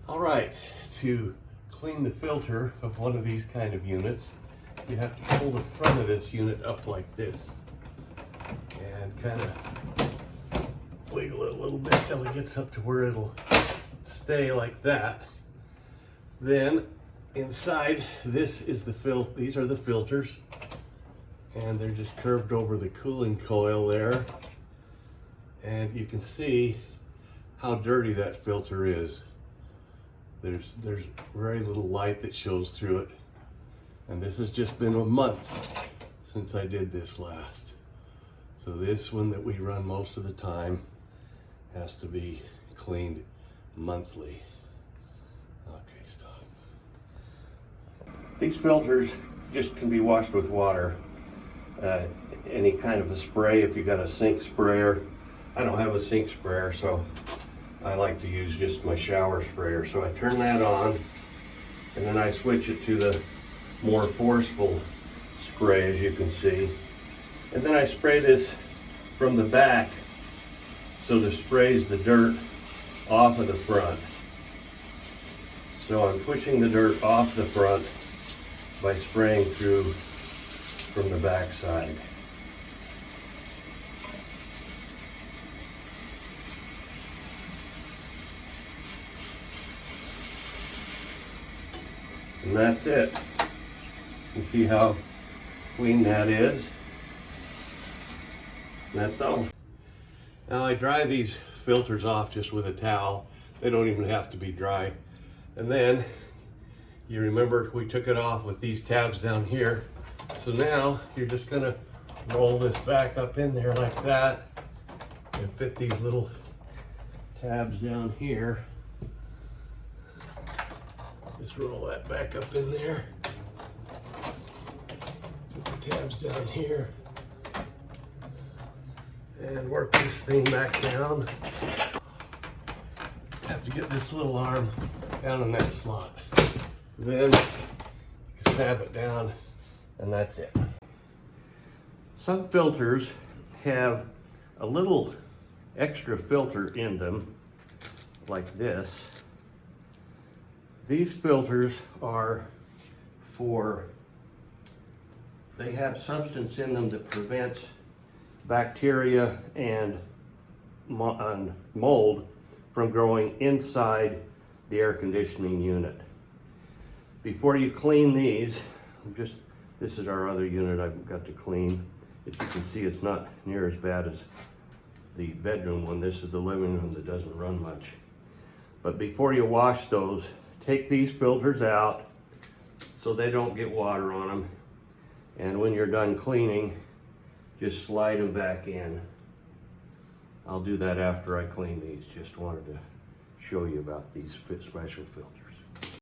All right, to clean the filter of one of these kind of units, you have to pull the front of this unit up like this and kind of wiggle it a little bit till it gets up to where it'll stay like that. Then inside, this is the these are the filters, and they're just curved over the cooling coil there. And you can see how dirty that filter is. There's very little light that shows through it. And this has just been a month since I did this last. So this one that we run most of the time has to be cleaned monthly. Okay, stop. These filters just can be washed with water. Any kind of a spray, if you got a sink sprayer. I don't have a sink sprayer, so I like to use just my shower sprayer. So I turn that on, and then I switch it to the more forceful spray, as you can see. And then I spray this from the back, so this sprays the dirt off of the front. So I'm pushing the dirt off the front by spraying through from the back side. And that's it. You see how clean that is? That's all. Now I dry these filters off just with a towel. They don't even have to be dry. And then, you remember we took it off with these tabs down here. So now you're just gonna roll this back up in there like that and fit these little tabs down here. Just roll that back up in there. Put the tabs down here. And work this thing back down. Have to get this little arm down in that slot. Then snap it down, and that's it. Some filters have a little extra filter in them, like this. These filters are they have substance in them that prevents bacteria and mold from growing inside the air conditioning unit. Before you clean these, this is our other unit I've got to clean. As you can see, it's not near as bad as the bedroom one. This is the living room that doesn't run much. But before you wash those, take these filters out so they don't get water on them. And when you're done cleaning, just slide them back in. I'll do that after I clean these. Just wanted to show you about these special filters.